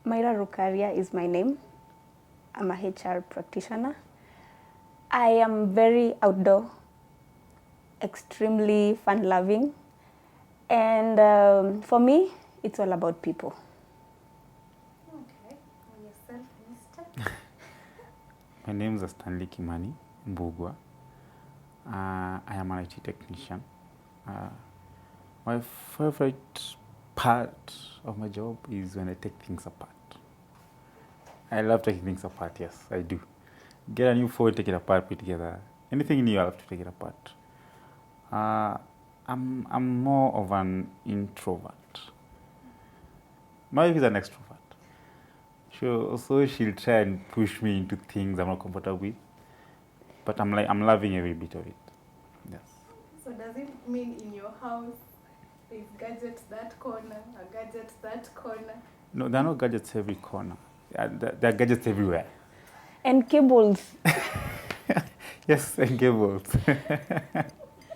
Myra Rukaria is my name. I'm a HR practitioner. I am very outdoor, extremely fun-loving, and for me, it's all about people. Okay. And yourself, Mr.? My name is Stanley Kimani Mbugwa. I am an IT technician. My favorite part of my job is when I take things apart. I love taking things apart, yes, I do. Get a new phone, take it apart, put it together. Anything new, I have to take it apart. I'm more of an introvert. My wife is an extrovert. So she'll try and push me into things I'm not comfortable with. But I'm loving every bit of it. Yes. So does it mean in your house there's gadgets that corner, a gadget that corner? No, there are no gadgets every corner. There are gadgets everywhere. And cables. Yes, and cables.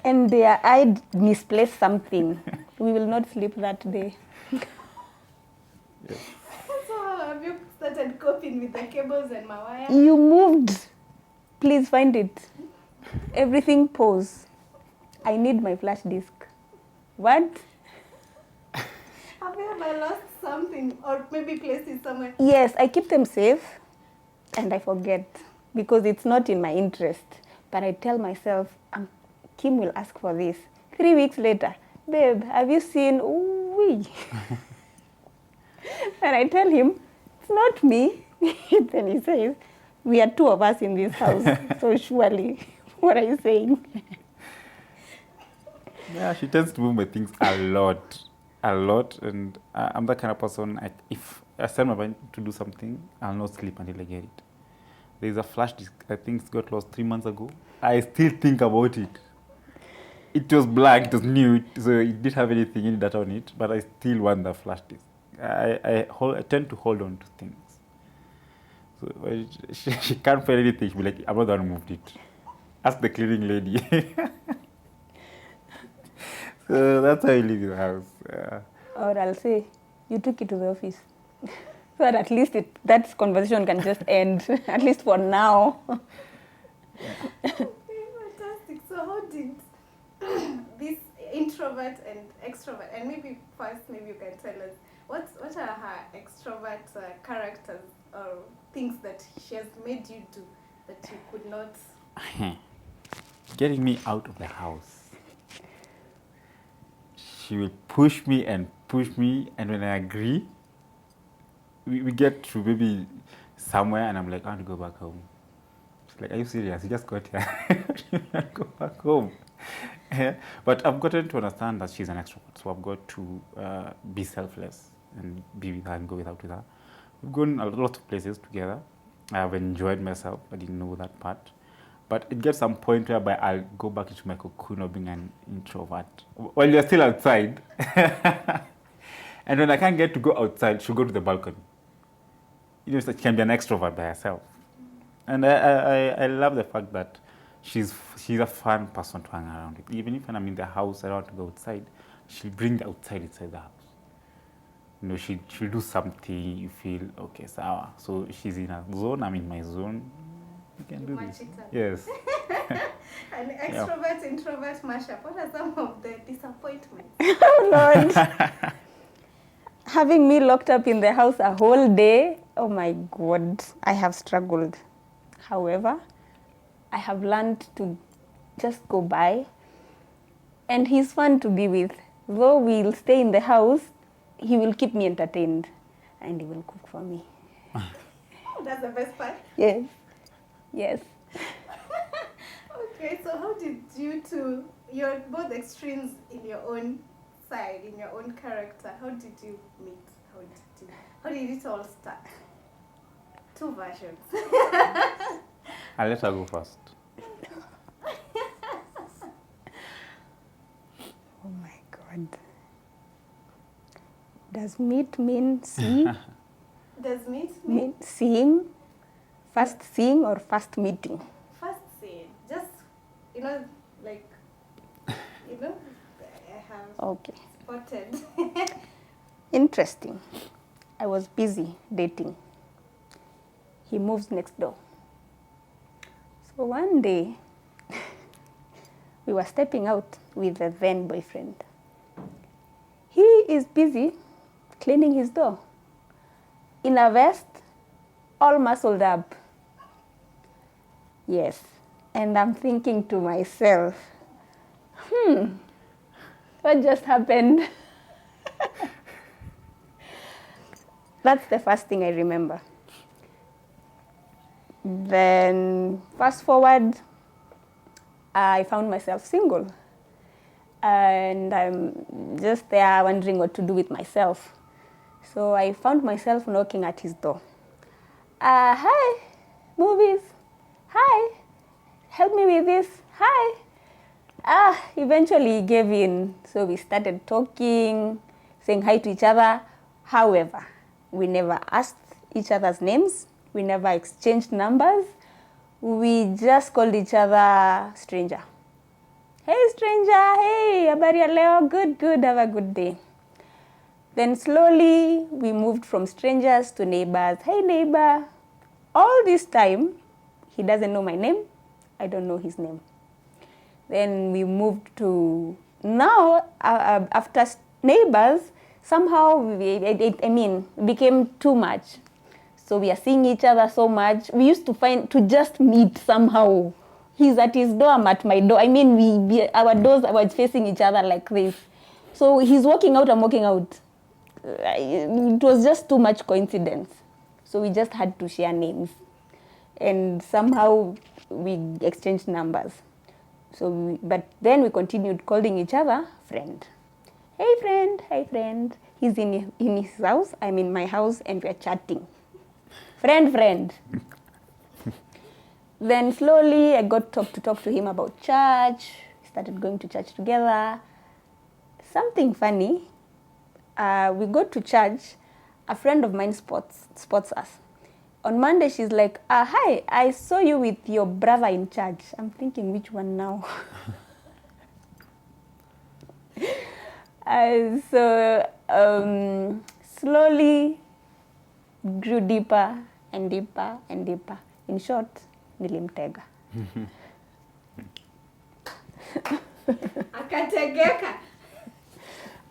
And I misplaced something. We will not sleep that day. Yes. So have you started coping with the cables and my wire? You moved. Please find it. Everything pause. I need my flash disk. What? Have you ever lost something or maybe placed it somewhere? Yes, I keep them safe and I forget because it's not in my interest. But I tell myself, Kim will ask for this. 3 weeks later, babe, have you seen? Ooh. And I tell him, it's not me. Then he says, we are 2 of us in this house. So surely, what are you saying? Yeah, she tends to move my things a lot. And I'm that kind of person, if I set my mind to do something, I'll not sleep until I get it. There's a flash disk, I think it got lost 3 months ago. I still think about it. It was black, it was new, so it didn't have anything, any data on it, but I still want the flash disk. I tend to hold on to things. So when she can't find anything, she'll be like, I'm not the one who moved it. Ask the cleaning lady. So that's how you live in the house. Or I'll say, you took it to the office. So that at least that conversation can just end, at least for now. Okay, fantastic. So how did this introvert and extrovert, and maybe first maybe you can tell us, what are her extrovert characters or things that she has made you do that you could not? Getting me out of the house. She will push me, and when I agree, we get to maybe somewhere, and I'm like, I want to go back home. She's like, are you serious? You just got here. You can't go back home. But I've gotten to understand that she's an extrovert, so I've got to be selfless and be with her and go without with her. We've gone a lot of places together. I've enjoyed myself. I didn't know that part. But it gets some point whereby I'll go back into my cocoon of being an introvert. While you're still outside. And when I can't get to go outside, she'll go to the balcony. You know, she can be an extrovert by herself. And I love the fact that she's a fun person to hang around with. Even if when I'm in the house, I don't want to go outside, she'll bring the outside inside the house. You know, she'll do something, you feel, okay, sour. So she's in her zone, I'm in my zone. You can do this. Yes. An extrovert, introvert mashup. What are some of the disappointments? Oh, Lord. Having me locked up in the house a whole day, oh my God, I have struggled. However, I have learned to just go by. And he's fun to be with. Though we'll stay in the house, he will keep me entertained. And he will cook for me. That's the best part? Yes. Yes. Okay, so how did you two, you're both extremes in your own side, in your own character. How did you meet? How did it all start? 2 versions. I'll let her go first. Oh my God. Does meet mean see? Does meet mean seeing? First seeing or first meeting? First seeing. Just, like, I have Okay. spotted. Interesting. I was busy dating. He moves next door. So one day, we were stepping out with the then boyfriend. He is busy cleaning his door in a vest, all muscled up. Yes, and I'm thinking to myself, what just happened? That's the first thing I remember. Then fast forward, I found myself single. And I'm just there wondering what to do with myself. So I found myself knocking at his door. Hi, movies. Hi, help me with this. Hi. Eventually he gave in. So we started talking, saying hi to each other. However, we never asked each other's names. We never exchanged numbers. We just called each other stranger. Hey stranger, hey, habari ya leo, good, have a good day. Then slowly we moved from strangers to neighbors. Hey neighbor. All this time, he doesn't know my name. I don't know his name. Then we moved to, now after neighbors, somehow, it became too much. So we are seeing each other so much. We used to just meet somehow. He's at his door, I'm at my door. Our doors were facing each other like this. So he's walking out, I'm walking out. It was just too much coincidence. So we just had to share names. And somehow we exchanged numbers. But then we continued calling each other friend. Hey friend. He's in his house, I'm in my house, and we're chatting. Friend. Then slowly I got to talk to him about church. We started going to church together. Something funny, we go to church. A friend of mine spots us. On Monday, she's like, hi, I saw you with your brother in church. I'm thinking, which one now? Slowly grew deeper and deeper and deeper. In short, nilimtega. Akategeka.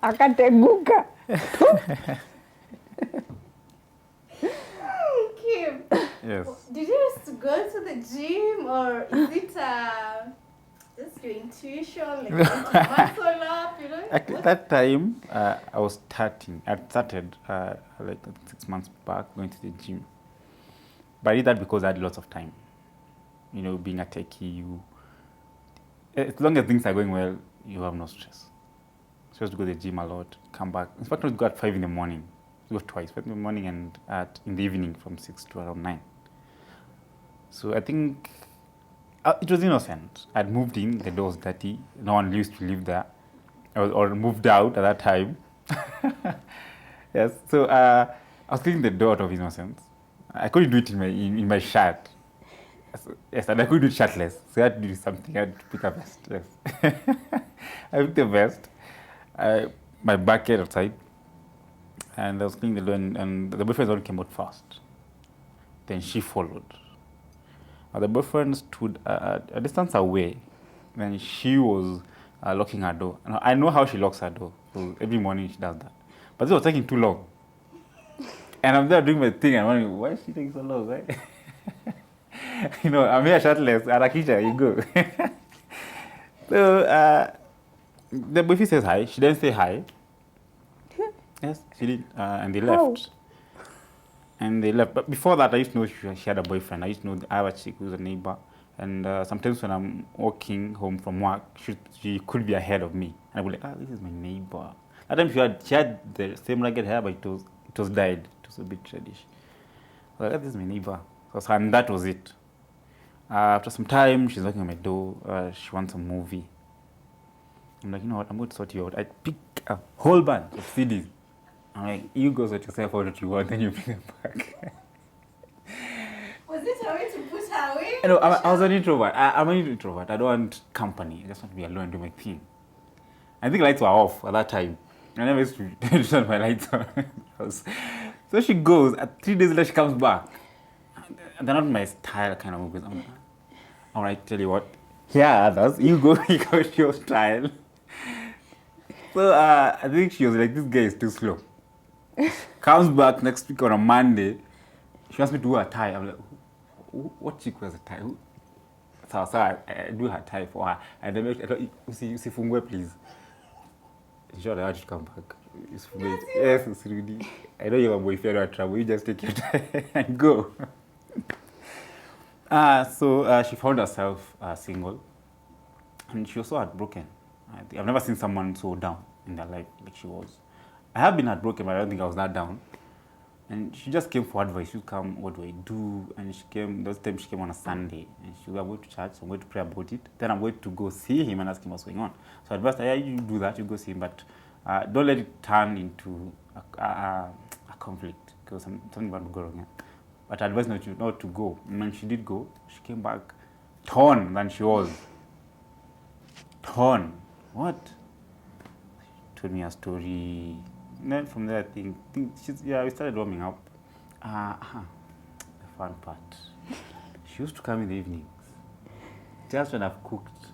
Akateguka. Kim, Yes. did you used to go to the gym, or is it just your intuition, like muscle up, you know? At that time, I was starting. I started like 6 months back going to the gym. But I did that because I had lots of time. You know, being a techie, as long as things are going well, you have no stress. So I used to go to the gym a lot, come back. In fact, I would go at 5 in the morning. Go twice, 5 in the morning and in the evening from 6 to around 9. So I think it was innocent. I'd moved in, the door was dirty. No one used to live there. Or moved out at that time. Yes, so I was cleaning the door out of innocence. I couldn't do it in my shirt. So, yes, and I couldn't do it shirtless. So I had to do something. I had to pick a vest. Yes. I picked the vest, my bucket outside, and I was cleaning the door, and the boyfriend's one came out first. Then she followed. The boyfriend stood a distance away. Then she was locking her door. Now, I know how she locks her door. So every morning she does that. But this was taking too long. And I'm there doing my thing, and I'm wondering, why is she taking so long, right? You know, I'm here shirtless. Arakisha, you go. So the boyfriend says hi. She didn't say hi. Yes, she did. And they left. And they left. But before that, I used to know she had a boyfriend. I used to know I have a chick who's a neighbor. And sometimes when I'm walking home from work, she could be ahead of me. And I'd be like, this is my neighbor. That time she had the same ragged hair, but it was dyed. It was a bit reddish. I was like, this is my neighbor. And that was it. After some time, she's knocking on my door. She wants a movie. I'm like, you know what, I'm going to sort you out. I pick a whole bunch of CDs. I'm like, you go sort yourself out what you want, then you bring them back. Was it a way to put her away? No, I was an introvert. I'm an introvert. I don't want company. I just want to be alone and do my thing. I think lights were off at that time. I never used to turn my lights on. So she goes, 3 days later she comes back. They're not my style kind of movies. I'm like, all right, tell you what, here are others. You go, you go with your style. So I think she was like, this guy is too slow. Comes back next week on a Monday. She wants me to do her tie. I'm like, what chick wears a tie? So I do her tie for her. And then you see Fungwe, please. Sure, I want you to come back. Yes, it's really. I know you have a boyfriend or trouble. You just take your time and go. So she found herself single, and she was so heartbroken. I've never seen someone so down in their life like she was. I have been heartbroken, but I don't think I was that down. And she just came for advice. She would come, what do I do? And she came, those times she came on a Sunday. And she was going to church, so I'm going to pray about it. Then I'm going to go see him and ask him what's going on. So I advised her, yeah, you do that, you go see him, but don't let it turn into a conflict, because something bad will go wrong. Yeah. But I advised not to go. And when she did go, she came back torn than she was. Torn. What? She told me a story. And then from there, I think we started warming up. The fun part. She used to come in the evenings, just when I've cooked.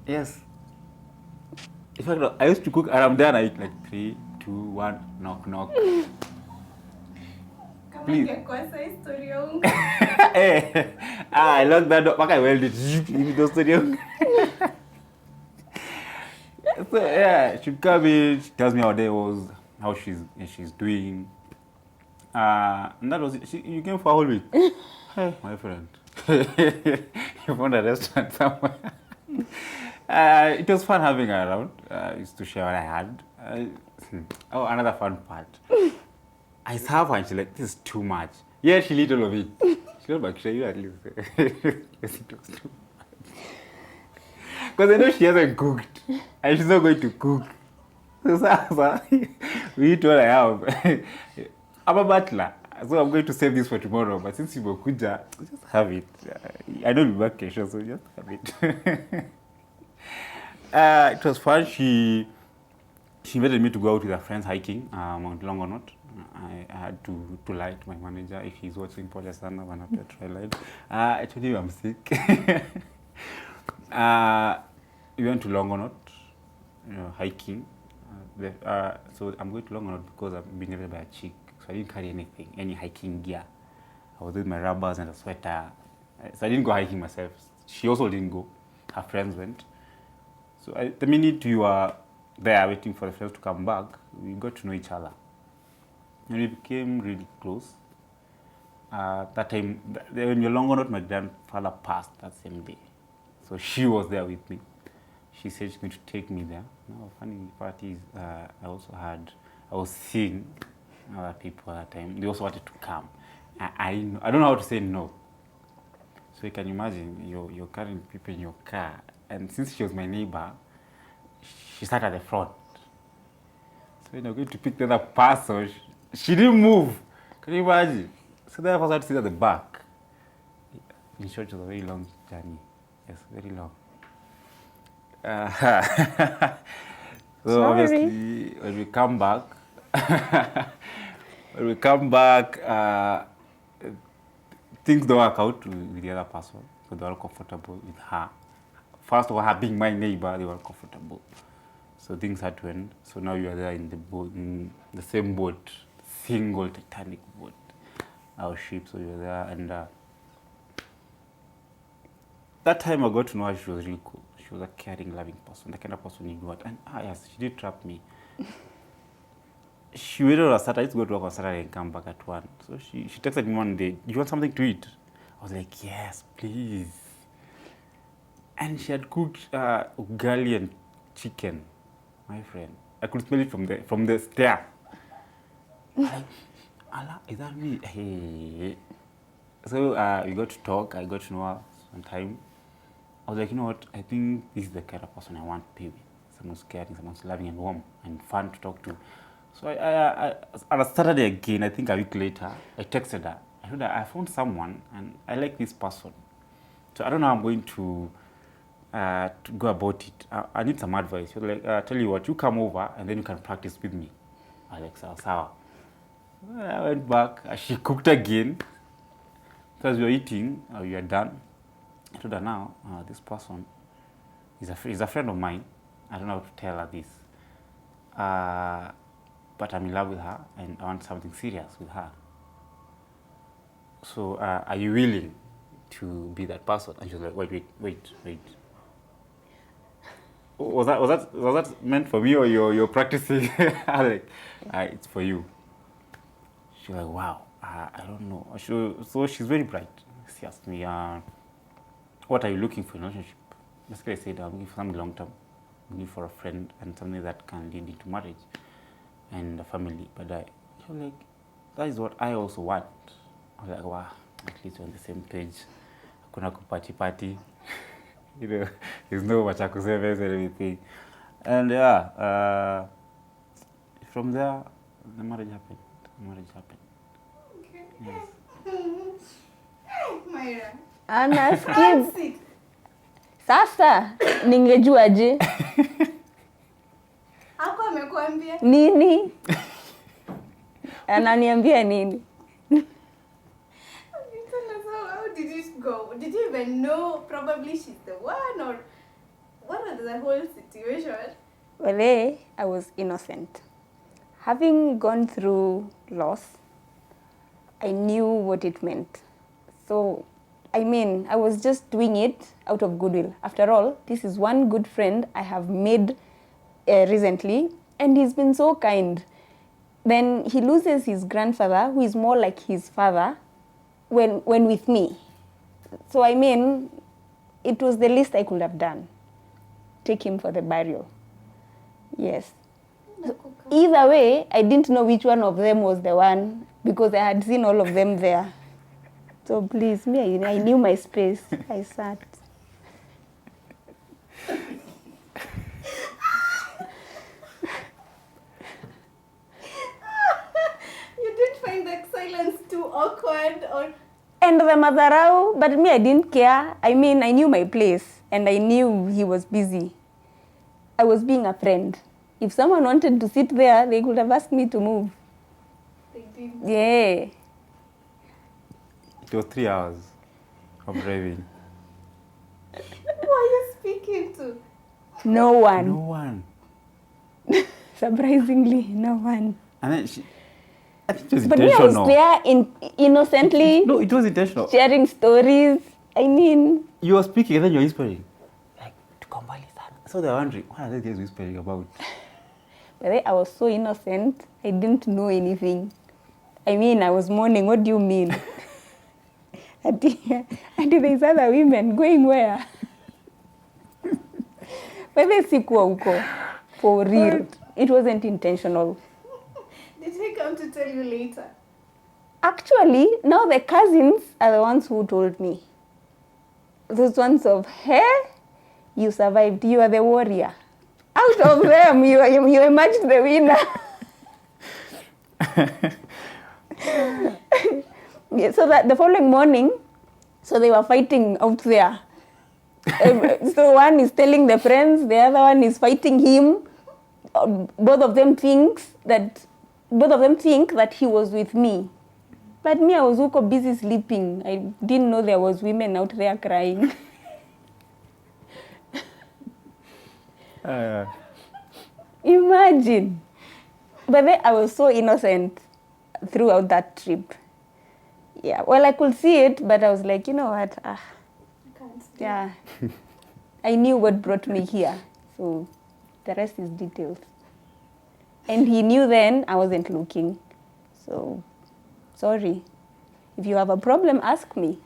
Yes. In fact, I used to cook, and I'm done. I eat like 3, 2, 1, knock, knock. Please. I locked that door. I welded it. So yeah, she come in, she tells me how day was, how she's doing. And that was it. You came for a whole week. Hey, my friend. You found a restaurant somewhere. It was fun having her around. I used to share what I had. Another fun part. I serve her and she's like, this is too much. Yeah, she ate all of it. She was like, you at least. Yes, it was too much. Because I know she hasn't cooked. And she's not going to cook. So we eat what I have. I'm a butler, so I'm going to save this for tomorrow. But since you Bokuja, just have it. I don't be vacation, so just have it. It was fun. She invited me to go out with her friends hiking Mount Longonot. I had to lie to my manager if he's watching Polesana when I have to try lie. I told him I'm sick. We went to Longonot, hiking. So I'm going to Longonot because I've been invited by a chick. So I didn't carry anything, any hiking gear. I was with my rubbers and a sweater. So I didn't go hiking myself. She also didn't go. Her friends went. So the minute you are there waiting for the friends to come back, we got to know each other. And we became really close. That time, when you're Longonot, my grandfather passed that same day. So she was there with me. She said she's going to take me there. Now, funny part is, I was seeing other people at that time. They also wanted to come. I don't know how to say no. So you can imagine, you're carrying people in your car. And since she was my neighbor, she sat at the front. So when you're going to pick the other person, she didn't move. Can you imagine? So then I was had to sit at the back. In short, it was a very long journey. Yes, very long. So obviously, when we come back, things don't work out with the other person. So they were comfortable with her. First of all, her being my neighbor, they were comfortable. So things had to end. So now you are there in the boat, in the same boat, single Titanic boat, our ship. So you're there, and that time I got to know her. She was really cool. She was a caring, loving person, the kind of person you got. And yes, she did trap me. She waited on a Saturday. I used to go to work on Saturday and come back at 1. So she texted me one day, do you want something to eat? I was like, yes, please. And she had cooked ugali and chicken, my friend. I could smell it from the stair. Like, Allah, is that me? Hey. So we got to talk. I got to know her sometime. I was like, you know what? I think this is the kind of person I want to be with. Someone's caring, someone's loving and warm and fun to talk to. So I on a Saturday again, I think a week later, I texted her. I told her, I found someone and I like this person. So I don't know how I'm going to go about it. I need some advice. She was like, tell you what, you come over and then you can practice with me. I was like, sawa sawa. I went back. She cooked again. Because we were eating, we were done. I told her now, this person is a friend of mine. I don't know how to tell her this. But I'm in love with her and I want something serious with her. So are you willing to be that person? And she was like, wait. Was that meant for me or you're practicing? I was like, it's for you. She was like, wow, I don't know. So she's very bright. She asked me, what are you looking for in a relationship? Basically, I said, I'm looking for something long term. I'm looking for a friend and something that can lead into marriage and a family. But she was like, that is what I also want. I was like, wow, at least we're on the same page. Hakuna kupati. You know, there's no much and everything. And yeah, from there, the marriage happened. Okay. Yes. Myra. Ana skip. Fancy. Sasa ningejuaje Hapo amekuambia. nini? Ananiambia nini? How did it go? Did you even know probably she's the one, or what was the whole situation? Well, I was innocent. Having gone through loss, I knew what it meant. So, I mean, I was just doing it out of goodwill. After all, this is one good friend I have made recently, and he's been so kind. Then he loses his grandfather, who is more like his father, when with me. So, I mean, it was the least I could have done. Take him for the burial. Yes. Either way, I didn't know which one of them was the one because I had seen all of them there. So please, I knew my space. I sat. You didn't find the silence too awkward, or? And the Mazarao, but I didn't care. I mean, I knew my place and I knew he was busy. I was being a friend. If someone wanted to sit there, they could have asked me to move. They didn't. Yeah. It was 3 hours of driving. Who are you speaking to? No one. No one. Surprisingly, no one. And then I think it was But intentional. I was there innocently No, it was intentional. sharing stories. I mean, You were speaking and then you were whispering. Like, tukombali sana. So they were wondering, what are these guys whispering about? but I was so innocent. I didn't know anything. I mean, I was mourning. What do you mean? And there's other women going where? But they sikuwa huko. For real. It wasn't intentional. Did he come to tell you later? Actually, now the cousins are the ones who told me. Those ones of, hey, you survived. You are the warrior. Out of them, you emerged the winner. Yeah, so that the following morning, so they were fighting out there. So one is telling the friends, the other one is fighting him. Both of them think that he was with me. But me, I was also busy sleeping. I didn't know there was women out there crying. Imagine. But then I was so innocent throughout that trip. Yeah, well, I could see it, but I was like, you know what? I can't stay. Yeah. I knew what brought me here. So the rest is details. And he knew then I wasn't looking. So, sorry. If you have a problem, ask me.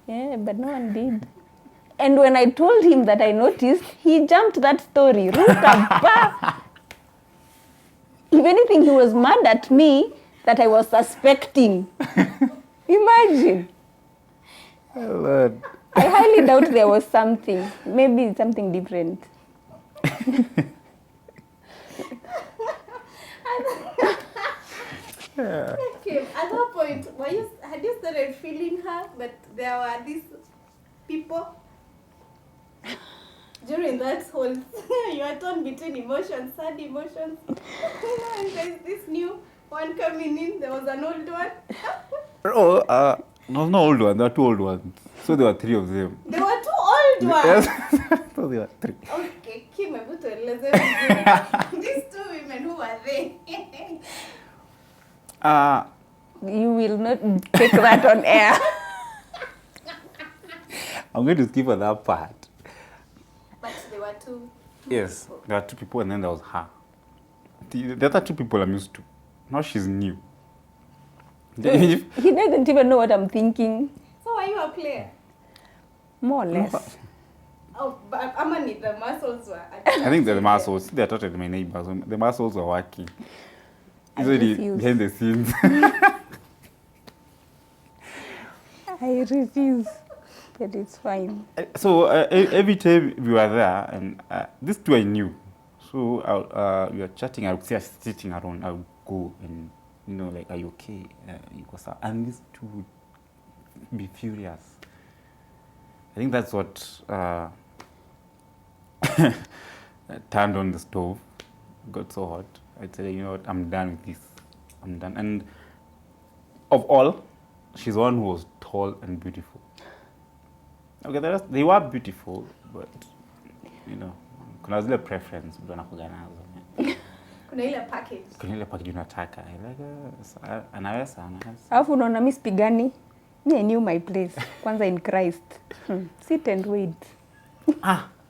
Yeah, but no one did. And when I told him that I noticed, he jumped that story. If anything, he was mad at me that I was suspecting. Imagine. Oh, Lord. I highly doubt there was something. Maybe something different. Okay, at that point, had you started feeling her, but there were these people? during that whole you are torn between emotions, sad emotions. And there's this new one coming in. There was an old one. Oh, no, no old one. There were two old ones. So there were three of them. There were two old ones. Yes. So there were three. Okay, Kim, able to elezea these two women, who are they? You will not take that on air. I'm going to skip on that part. But there were two. Yes, people. there were two people and then there was her. The other two people I'm used to. Now she's new. He doesn't even know what I'm thinking. So are you a player? More or less. Oh, but Amani, the muscles were. I think the muscles, they're taught my neighbors. The muscles were working. I Usually refuse. behind the scenes. I refuse. But it's fine. So every time we were there, and these two I knew. So we were chatting. I would see her sitting around. I would go and, you know, like, are you okay? And these two would be furious. I think that's what turned on the stove. It got so hot. I said, you know what, I'm done with this. I'm done. And of all, she's the one who was tall and beautiful. Okay, they were beautiful, but, you know, kuna zile preference mtu anakuja nazo. Kuna ile package. Kuna ile package unataka. Anaweza. Alafu unaona mimi sipigani. Me, I knew my place. Kwanza in Christ. Sit and wait.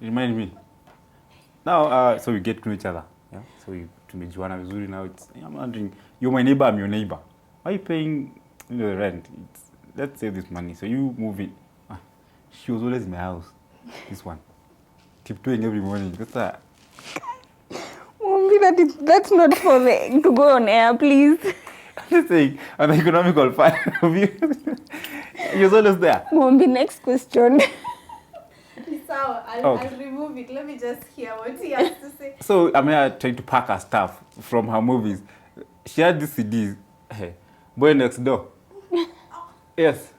Remind me. Now, so we get to know each other. Yeah. So tumejuana vizuri now. I'm wondering, you're my neighbor, I'm your neighbor. Why are you paying, you know, the rent? Let's save this money. So you move in. She was always in my house. This one. Tiptoeing every morning. That's that. Mommy, that's not for to go on air, please. I'm just saying, an economical part of you. He was always there. Mommy, next question. So I'll remove it. Let me just hear what he has to say. So Amaya tried to pack her stuff from her movies. She had these CDs. Hey, Boy Next Door. Yes.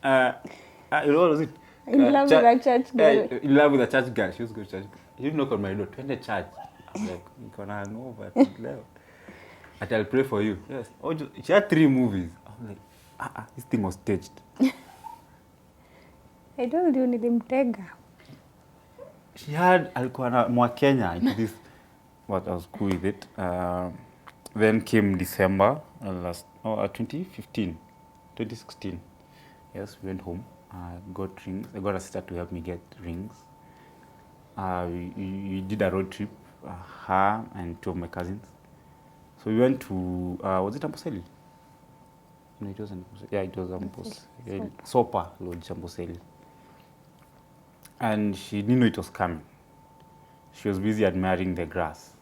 You know what was it? In love with a church girl. In love with a church girl. She was going to church. She didn't knock on my door. To enter church. I was like, you can hand over. I'll pray for you. Yes. Oh, she had 3 movies. I was like, this thing was staged. I told you nilimtega. She had alikuwa na mwa Kenya into this. What I was cool with it. Then came December 2015, 2016. Yes, we went home. Got rings. I got a sister to help me get rings. We did a road trip, her and 2 of my cousins. So we went to, was it Amboseli? No, it wasn't. Yeah, it was Amboseli. Sopa, Lodge Amboseli. And she didn't know it was coming. She was busy admiring the grass.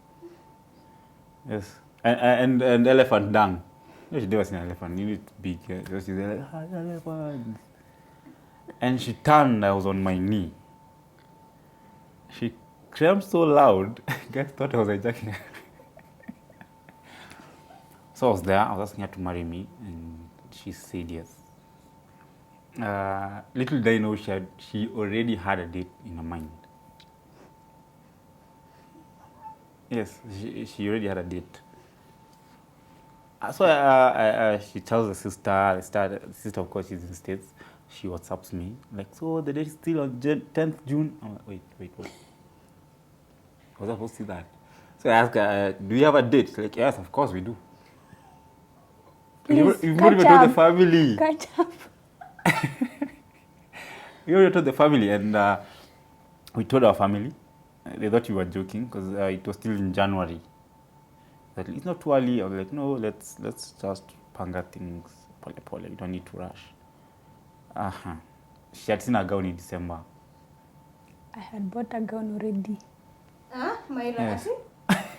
Yes. And elephant dung. No, she never seen an elephant. You need big. So she's like, elephant. And she turned, I was on my knee. She screamed so loud, guys thought I was hijacking her. So I was there, I was asking her to marry me, and she said yes. Little did I know she already had a date in her mind. Yes, she already had a date. So she tells the sister, the sister of course is in the States. She WhatsApps me, like, so the date is still on 10th June. I'm like, wait. Was I supposed to see that? So I asked her, do you have a date? She's like, yes, of course we do. Please, You've not even told the family. Catch up. We already told the family, and we told our family. They thought we were joking because it was still in January. That it's not too early. I was like, no, let's just panga things pole. We don't need to rush. She had seen a gown in December. I had bought a gown already. My Yes.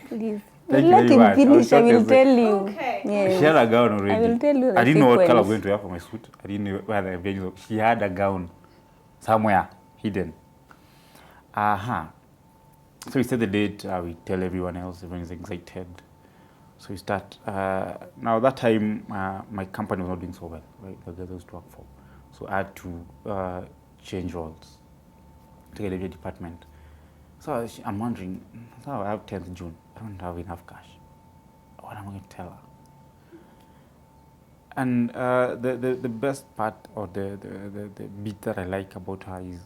Please. Thank you Let very him much. finish. I will shocked tell you. Okay. Yes. She had a gown already. I will tell you the I didn't know what color I was sequence. going to wear for my suit. I didn't know where the venue was. She had a gown somewhere hidden. So we set the date. We tell everyone else. Everyone is excited. So we start. Now that time, my company was not doing so well. Right, the girls I used to work for. So I had to change roles to get a department. So I'm wondering, so I have 10th June, I don't have enough cash. What am I going to tell her? And the best part or the bit that I like about her is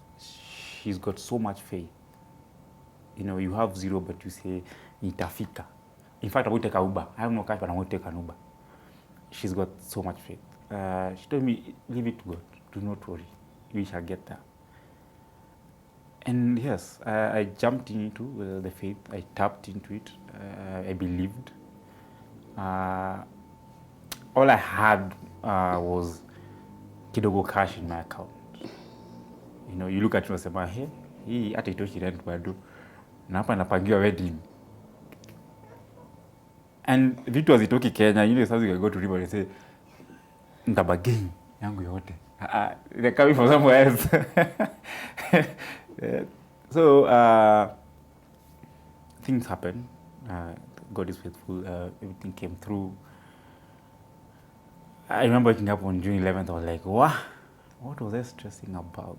she's got so much faith. You know, you have zero, but you say, nitafika. In fact, I will take a Uber. I have no cash, but I'm going to take an Uber. She's got so much faith. She told me, leave it to God. Do not worry. We shall get there. And yes, I jumped into the faith. I tapped into it. I believed. All I had was kidogo cash in my account. You know, you look at it and say, hey, hii hata itoshi rent bado. Na hapa napangiwa wedding. And vitu hazitoki Kenya. You know, something I go to River and say, ntabagain yangu yote. They're coming from somewhere else. So things happen. God is faithful. Everything came through. I remember waking up on June 11th. I was like, what was I stressing about?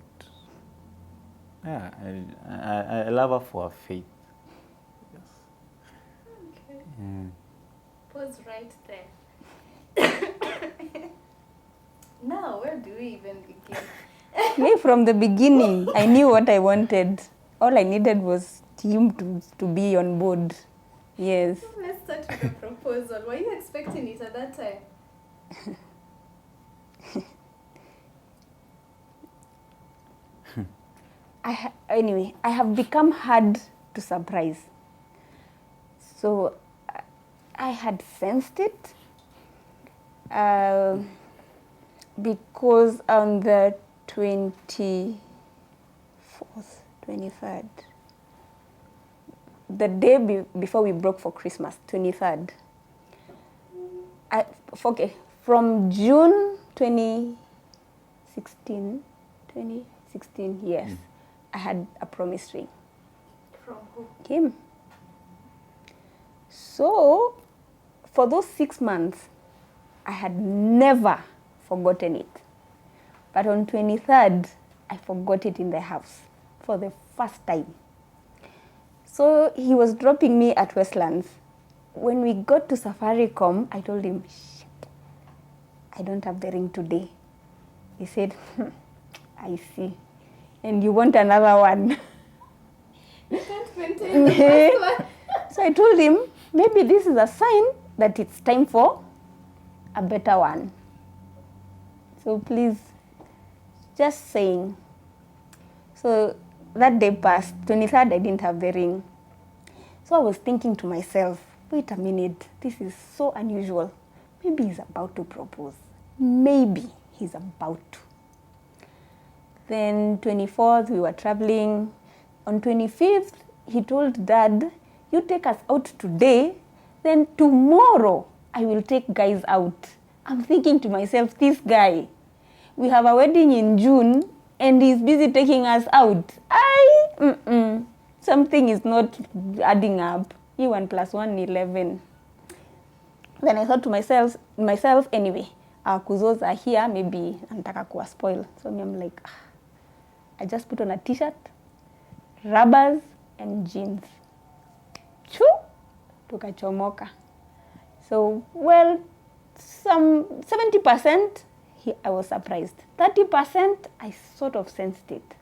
Yeah, I love her for her faith. Yes. Okay. Mm. Pause right there. Now, where do we even begin? Me, from the beginning, I knew what I wanted. All I needed was him to be on board. Yes. Let's start with the proposal. Were you expecting it at that time? Anyway, I have become hard to surprise. So I had sensed it because on the 24th, 23rd, the day before we broke for Christmas, 23rd, from June 2016, yes, I had a promise ring. From who? Him. So, for those 6 months, I had never forgotten it. But on 23rd, I forgot it in the house for the first time. So he was dropping me at Westlands. When we got to Safaricom, I told him, shit, I don't have the ring today. He said, I see. And you want another one? You can't maintain the first one. So I told him, maybe this is a sign that it's time for a better one. So please, just saying. So that day passed, 23rd, I didn't have the ring. So I was thinking to myself, wait a minute, this is so unusual. Maybe he's about to propose. Maybe he's about to. Then 24th, we were traveling. On 25th, he told Dad, you take us out today, then tomorrow I will take guys out. I'm thinking to myself, this guy, we have a wedding in June and he's busy taking us out. Something is not adding up. E1 plus 1, 11. Then I thought to myself, anyway, our kuzos are here, maybe anataka kuwa spoil. So I'm like, I just put on a t-shirt, rubbers, and jeans. Choo! Tukachomoka. So, well, some 70% I was surprised. 30% I sort of sensed it.